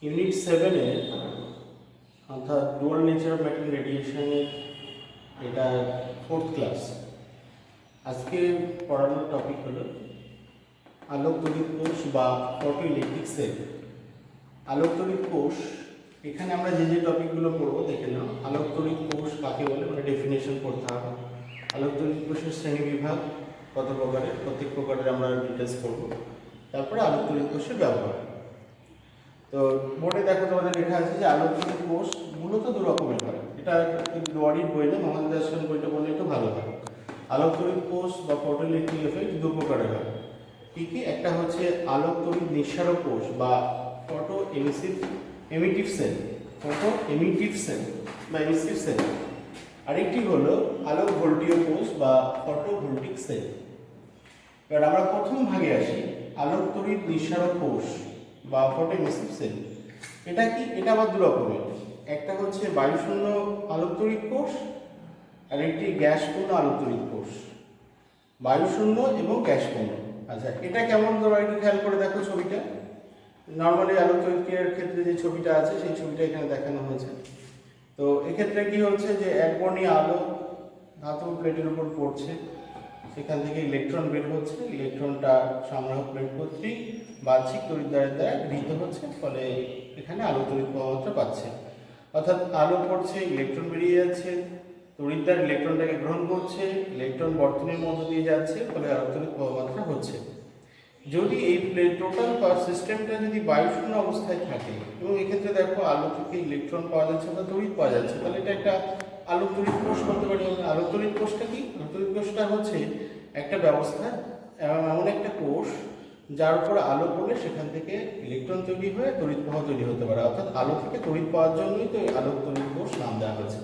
Unit 7 এর অর্থাৎ dual nature of matter রেডিয়েশনের এটা 4th ক্লাস। আজকে পড়ানোর টপিক হলো আলোক তড়িৎ কোষ বা ফটো ইলেকট্রিক সেল। আলোক তড়িৎ কোষ, এখানে আমরা যে টপিকগুলো পড়বো দেখে নাও। আলোক তড়িৎ কোষ কাকে বলে, মানে ডেফিনেশন করতে হবে। আলোক তড়িৎ কোষের শ্রেণী বিভাগ কত প্রকারের, প্রত্যেক প্রকারের আমরা ডিটেলস করবো। তারপরে আলোক তড়িৎ কোষের ব্যবহার। তো বোর্ডে দেখো তোমাদের লেখা আছে যে আলোক তড়িৎ কোষ মূলত দু রকমের হয়। এটা বডির বই না, মহানন্দ দাসের বইটা বললে একটু ভালো হয়। আলোক তড়িৎ কোষ বা ফটো ইলেকট্রিক এফেক্ট দু প্রকারের হয়। কি কি? একটা হচ্ছে আলোক তড়িৎ নিঃসারক কোষ বা ফটো এমিটিভ সেল, ফটো এমিটিভ সেল বা এমিসিভ সেল। আরেকটি হলো আলোক ভোল্টীয় কোষ বা ফটো ভোল্টিক সেল। এবার আমরা প্রথম ভাগে আসি, আলোক তড়িৎ নিঃসারক কোষ বা ফটো এমিসিভ সেল। এটা কি? এটা আবার দু রকমের। একটা হচ্ছে বায়ুশূন্য আলোক তড়িৎ কোষ আর একটি গ্যাসপূর্ণ আলোক তড়িৎ কোষ। বায়ুশূন্য এবং গ্যাসপূর্ণ। আচ্ছা, এটা কেমন তোমরা একটু খেয়াল করে দেখো ছবিটা। নর্মালি আলোক তড়িৎের ক্ষেত্রে যে ছবিটা আছে সেই ছবিটা এখানে দেখানো হয়েছে। তো এক্ষেত্রে কি হচ্ছে যে একবর্ণীয় আলো ধাতব প্লেটের উপর পড়ছে, সেখান থেকে ইলেকট্রন বের হচ্ছে, ইলেকট্রনটা সংগ্রাহক প্লেট কর্তৃক বাহ্যিক তড়িৎদ্বারের দ্বারা গৃহীত হচ্ছে, ফলে এখানে আলো তড়িৎ প্রবাহমাত্রা পাচ্ছে। অর্থাৎ আলো পড়ছে, ইলেকট্রন বেরিয়ে যাচ্ছে, তড়িৎদ্বার ইলেকট্রনটাকে গ্রহণ করছে, ইলেকট্রন বর্তনীর মধ্য দিয়ে যাচ্ছে, ফলে আলো তড়িৎ প্রবাহমাত্রা হচ্ছে। যদি এই টোটাল পাওয়ার সিস্টেমটা যদি বায়ুশূন্য অবস্থায় থাকে, এবং এক্ষেত্রে দেখো আলো থেকে ইলেকট্রন পাওয়া যাচ্ছে বা তড়িৎ পাওয়া যাচ্ছে, তাহলে এটা একটা আলোক তড়িৎ কোষ বলতে পারি। আলোক তড়িৎ কোষটা কি? আলোক তড়িৎ কোষটা হচ্ছে একটা ব্যবস্থা, এমন একটা কোষ যার উপর আলো পড়লে সেখান থেকে ইলেকট্রন তৈরি হয়ে তড়িৎ প্রবাহ তৈরি হতে পারে। অর্থাৎ আলো থেকে তড়িৎ পাওয়ার জন্যই তো আলোক তড়িৎ কোষ নাম দেওয়া হয়েছে।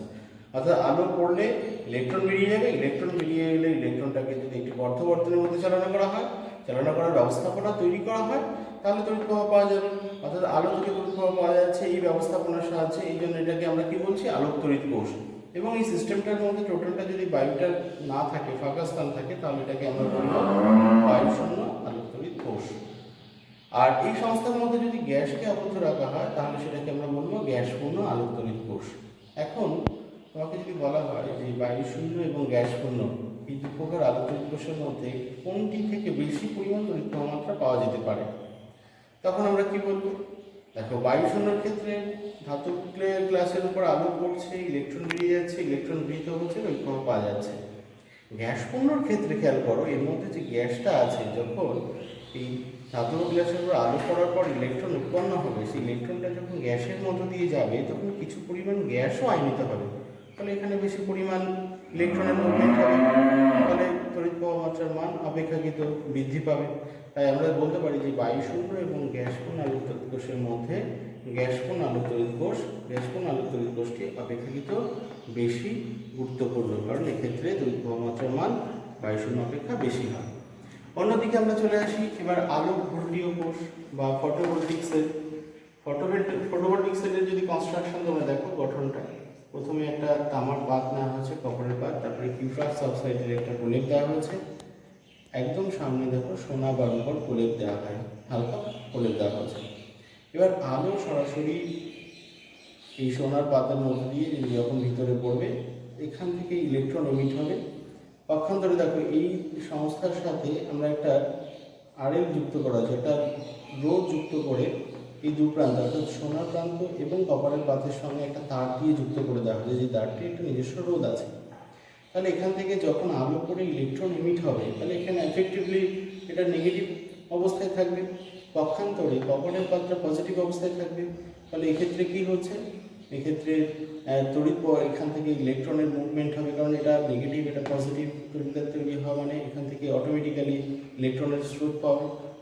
অর্থাৎ আলো পড়লে ইলেকট্রন বেরিয়ে যাবে, ইলেকট্রন বেরিয়ে এলে ইলেকট্রনটাকে যদি একটি বর্তনীর মধ্যে চালনা করা হয়, চালনা করার ব্যবস্থাপনা তৈরি করা হয়, তাহলে তড়িৎ প্রবাহ পাওয়া যাবে। অর্থাৎ আলো থেকে তড়িৎ প্রবাহ পাওয়া যাচ্ছে এই ব্যবস্থাপনার সাহায্যে। এই জন্য এটাকে আমরা কি বলছি? আলোক তড়িৎ কোষ। এবং এই সিস্টেমটার মধ্যে টোটালটা যদি বায়ুটা না থাকে, ফাঁকা স্থান থাকে, তাহলে এটাকে আমরা বলবো বায়ুশূন্য আলোক তড়িৎ কোষ। আর এই সংস্থার মধ্যে যদি গ্যাসকে আবদ্ধ রাখা হয়, তাহলে সেটাকে আমরা বলবো গ্যাসপূর্ণ আলোক তড়িৎ কোষ। এখন তোমাকে যদি বলা হয় যে বায়ুশূন্য এবং গ্যাসপূর্ণ এই দু প্রকার আলোক তড়িৎ কোষের মধ্যে কোনটি থেকে বেশি পরিমাণ তড়িৎ প্রবাহমাত্রা পাওয়া যেতে পারে, তখন আমরা কি বলবো? দেখো, বায়ুশূন্যর ক্ষেত্রে ধাতব গ্লাসের উপর আলো পড়ছে, ইলেকট্রন বেরিয়ে যাচ্ছে, ইলেকট্রন গৃহীত হচ্ছে, তড়িৎ প্রবাহ পাওয়া যাচ্ছে। গ্যাসপূর্ণর ক্ষেত্রে খেয়াল করো, এর মধ্যে যে গ্যাসটা আছে, যখন এই ধাতব গ্লাসের উপর আলো পড়ার পর ইলেকট্রন উৎপন্ন হবে, সেই ইলেকট্রনটা যখন গ্যাসের মধ্য দিয়ে যাবে, তখন কিছু পরিমাণ গ্যাসও আয়নিত হবে, ফলে এখানে বেশি পরিমাণ ইলেকট্রনের মুভমেন্ট হবে, ফলে তড়িৎ প্রবাহমাত্রার মান অপেক্ষাকৃত বৃদ্ধি পাবে। তাই আমরা বলতে পারি যে বায়ুশূন্য এবং গ্যাসপূর্ণ আলোক তড়িৎ কোষের মধ্যে গ্যাসপূর্ণ আলোক তড়িৎ কোষটি অপেক্ষাকৃত বেশি গুরুত্বপূর্ণ, কারণ এক্ষেত্রে তড়িৎ প্রবাহমাত্রার মান বায়ুশূন্য অপেক্ষা বেশি হয়। অন্যদিকে আমরা চলে আসি এবার আলোক ভোল্টীয় কোষ বা ফটোভোল্টিক সেল। ফটোভোল্টিক সেলের যদি কনস্ট্রাকশন তোমরা দেখো, গঠনটা প্রথমে একটা তামার পাত নেওয়া হয়েছে, কপারের পাত, তারপরে কিউপ্রাস অক্সাইডের একটা প্রলেপ দেওয়া হয়েছে, একদম সামনে দেখো সোনা বা রূপোর প্রলেপ দেওয়া হয়, হালকা প্রলেপ দেওয়া হয়েছে। এবার আলো সরাসরি এই সোনার পাতের মধ্যে দিয়ে যখন ভিতরে পড়বে, এখান থেকে ইলেকট্রন এমিট হবে। পক্ষান্তরে দেখো এই সংস্থার সাথে আমরা একটা আরএল যুক্ত করা হয়েছে, একটা রোধ যুক্ত করে এই দু প্রান্ত, অর্থাৎ সোনার প্রান্ত এবং কপারের পাতের সঙ্গে একটা তার দিয়ে যুক্ত করে দেওয়া হয়েছে, যে তারটি একটা নিজস্ব রোধ আছে। তাহলে এখান থেকে যখন আলো পড়ে ইলেকট্রন এমিট হবে, তাহলে এখানে এফেক্টিভলি এটা নেগেটিভ অবস্থায় থাকবে, পক্ষান্তরে কপারের পাতটা পজিটিভ অবস্থায় থাকবে। তাহলে এক্ষেত্রে কি হচ্ছে? এক্ষেত্রে তড়িৎ এখান থেকে ইলেকট্রনের মুভমেন্ট হবে, কারণ এটা নেগেটিভ, এটা পজিটিভ তড়িৎদ্বার তৈরি হওয়া মানে এখান থেকে অটোমেটিক্যালি ইলেকট্রনের স্রোত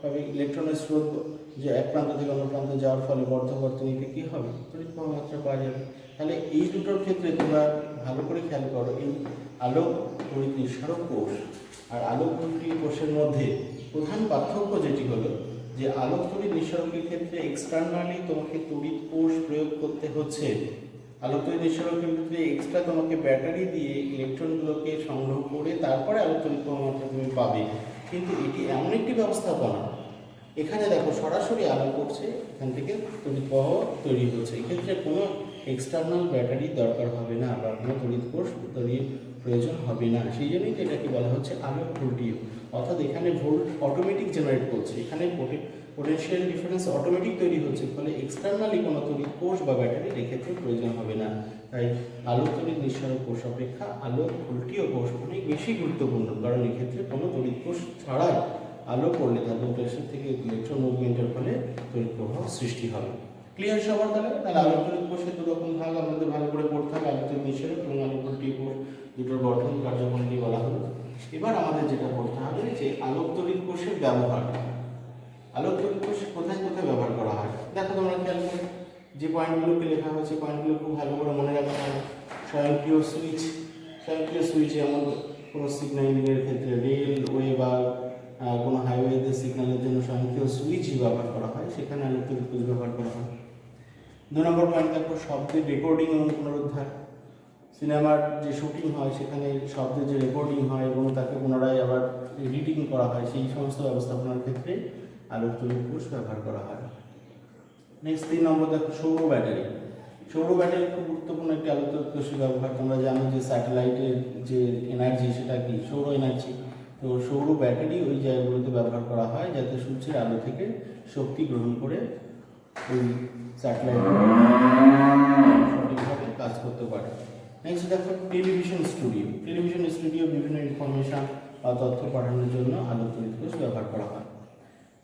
পাবে। ইলেকট্রনের স্রোত যে এক প্রান্ত থেকে অন্য প্রান্তে যাওয়ার ফলে বর্তনীতে কী হবে? তড়িৎ প্রবাহমাত্রা পাওয়া যাবে। তাহলে এই দুটোর ক্ষেত্রে তোমরা ভালো করে খেয়াল করো, এই আলোক তড়িৎ নিঃসারক কোষ আর আলোক ভোল্টীয় কোষের মধ্যে প্রধান পার্থক্য যেটি হলো যে আলোক তড়িৎ নিঃসারকের ক্ষেত্রে এক্সটার্নালি তোমাকে তড়িৎ কোষ প্রয়োগ করতে হচ্ছে। আলোক তড়িৎ নিঃসারকের ক্ষেত্রে এক্সট্রা তোমাকে ব্যাটারি দিয়ে ইলেকট্রনগুলোকে সংগ্রহ করে তারপরে আলোক তড়িৎ প্রবাহমাত্রা তুমি পাবে। কিন্তু এটি এমন একটি ব্যবস্থাপনা, এখানে দেখো সরাসরি আলো করছে, এখান থেকে তড়িৎ প্রবাহ তৈরি হচ্ছে। এক্ষেত্রে কোনো এক্সটার্নাল ব্যাটারি দরকার হবে না বা কোনো তড়িৎ কোষ তৈরির প্রয়োজন হবে না। সেই জন্যই তো এটাকে বলা হচ্ছে আলো ভোল্টীয়, অর্থাৎ এখানে ভোল্ট অটোমেটিক জেনারেট করছে, এখানে পোটেনশিয়াল ডিফারেন্স অটোমেটিক তৈরি হচ্ছে, ফলে এক্সটার্নালি কোনো তড়িৎ কোষ বা ব্যাটারির এক্ষেত্রে প্রয়োজন হবে না। তাই আলো তড়িৎ নিঃসরণ কোষ অপেক্ষা আলো ভোল্টীয় কোষ অনেক বেশি গুরুত্বপূর্ণ, কারণ এক্ষেত্রে কোনো তড়িৎ কোষ ছাড়াই আলো পড়লে তার নিউক্লিয়াসের থেকে ইলেকট্রন মুভমেন্টের ফলে তড়িৎ প্রবাহ সৃষ্টি হবে। ক্লিয়ার সবার? তাহলে আলো তড়িৎ কোষের দুরকম ভাগ আমাদের ভালো করে পড়তে হবে, আলো তড়িৎ নিঃসরণ এবং আলো ভোল্টীয় কোষ, দুটোর গঠন কার্যপ্রণালী বলা হলো। এবার আমাদের যেটা পড়তে হবে যে আলোক তড়িৎ কোষের ব্যবহার। আলোক তড়িৎ কোষ কোথায় কোথায় ব্যবহার করা হয় দেখো তোমরা খেয়াল করে, যে পয়েন্টগুলোকে লেখা হয়েছে পয়েন্টগুলো খুব ভালো করে মনে রাখতে হবে। স্বয়ংক্রিয় সুইচ, স্বয়ংক্রিয় সুইচে আমাদের কোনো সিগন্যালিংয়ের ক্ষেত্রে রেলওয়ে বা কোনো হাইওয়েতে সিগন্যালের জন্য স্বয়ংক্রিয় সুইচ ব্যবহার করা হয়, সেখানে আলোক তড়িৎ কোষ ব্যবহার করা হয়। 2 নম্বর পয়েন্ট দেখো শব্দের রেকর্ডিং এবং পুনরুদ্ধার। সিনেমার যে শুটিং হয় সেখানে শব্দের যে রেকর্ডিং হয় এবং তাকে পুনরায় আবার এডিটিং করা হয়, সেই সমস্ত ব্যবস্থাপনার ক্ষেত্রে আলোক তড়িৎ কোষ ব্যবহার করা হয়। নেক্সট 3 নম্বর দেখো সৌর ব্যাটারি। সৌর ব্যাটারি খুব গুরুত্বপূর্ণ একটি আলোক তড়িৎ কোষের ব্যবহার। তোমরা জানো যে স্যাটেলাইটের যে এনার্জি সেটা কি সৌর এনার্জি, তো সৌর ব্যাটারি ওই জায়গাগুলোতে ব্যবহার করা হয় যাতে সূর্যের আলো থেকে শক্তি গ্রহণ করে ওই স্যাটেলাইট সঠিকভাবে কাজ করতে পারে। নেক্সট দেখো টেলিভিশন স্টুডিও। টেলিভিশন স্টুডিও বিভিন্ন ইনফরমেশন বা তথ্য পাঠানোর জন্য আলোক তড়িৎ কোষ ব্যবহার করা হয়।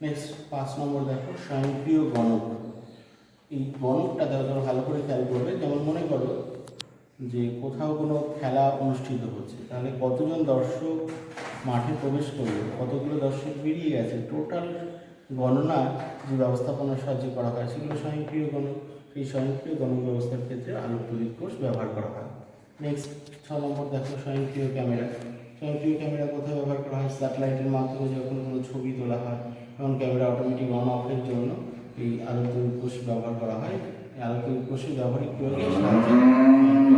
নেক্সট 5 নম্বর দেখো স্বয়ংক্রিয় গণক। এই গণকটা দেখো তোমরা ভালো করে খেয়াল করবে, যেমন মনে করো যে কোথাও কোনো খেলা অনুষ্ঠিত হচ্ছে, তাহলে কতজন দর্শক মাঠে প্রবেশ করবে, কতগুলো দর্শক বেরিয়ে গেছে, টোটাল গণনা যে ব্যবস্থাপনার সাহায্যে করা হয় সেগুলো স্বয়ংক্রিয় গণক। এই স্বয়ংক্রিয় গণক ব্যবস্থার ক্ষেত্রে আলোক তড়িৎ কোষ ব্যবহার করা হয়। নেক্সট 6 নম্বর দেখো স্বয়ংক্রিয় ক্যামেরা। স্বয়ংক্রিয় ক্যামেরা কোথায় ব্যবহার করা হয়? স্যাটেলাইটের মাধ্যমে যখন কোনো ছবি তোলা হয় তখন ক্যামেরা অটোমেটিক অন অফের জন্য এই আলোক তড়িৎ কোষ ব্যবহার করা হয়। এই আলোক তড়িৎ কোষের ব্যবহারিক প্রয়োগে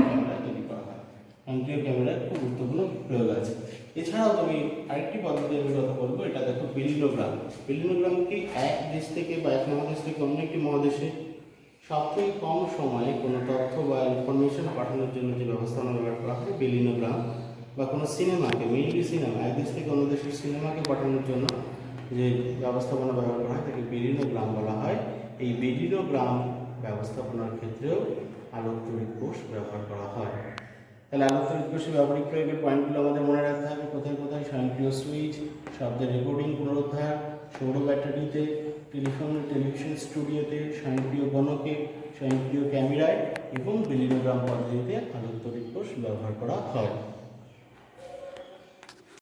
ক্যামেরা তৈরি করা হয়। স্বয়ংক্রিয় ক্যামেরার খুব গুরুত্বপূর্ণ প্রয়োগ আছে। এছাড়াও তুমি আরেকটি পদ্ধতি আমি কথা বলবো, এটা দেখো বেলিনোগ্রাম। বেলিনোগ্রাম কি এক দেশ থেকে বা এক মহাদেশ থেকে অন্য একটি মহাদেশে সবথেকে কম সময়ে কোনো তথ্য বা ইনফরমেশন পাঠানোর জন্য যে ব্যবস্থাপনা ব্যবহার করা হয় বেলিনোগ্রাম, বা কোনো সিনেমাকে, মেইনলি সিনেমা, এক দেশ থেকে অন্য দেশের সিনেমাকে পাঠানোর জন্য যে ব্যবস্থাপনা ব্যবহার করা হয় তাকে বেলিনোগ্রাম বলা হয়। এই বেলিনোগ্রাম ব্যবস্থাপনার ক্ষেত্রেও আলোক তড়িৎ কোষ ব্যবহার করা হয়। তাহলে আলোক তড়িৎ কোষের ব্যবহারিক প্রয়োগের পয়েন্টগুলো আমাদের মনে রাখতে হবে। কোথায় কোথায়? স্বয়ংক্রিয় সুইচ, শব্দের রেকর্ডিং পুনরুদ্ধার, সৌর ব্যাটারিতে, টেলিভিশন স্টুডিওতে, স্বয়ংক্রিয় গণকে, স্বয়ংক্রিয় ক্যামেরায় এবং বেলিনোগ্রাম পদ্ধতিতে আলোক তড়িৎ কোষ ব্যবহার করা হয়।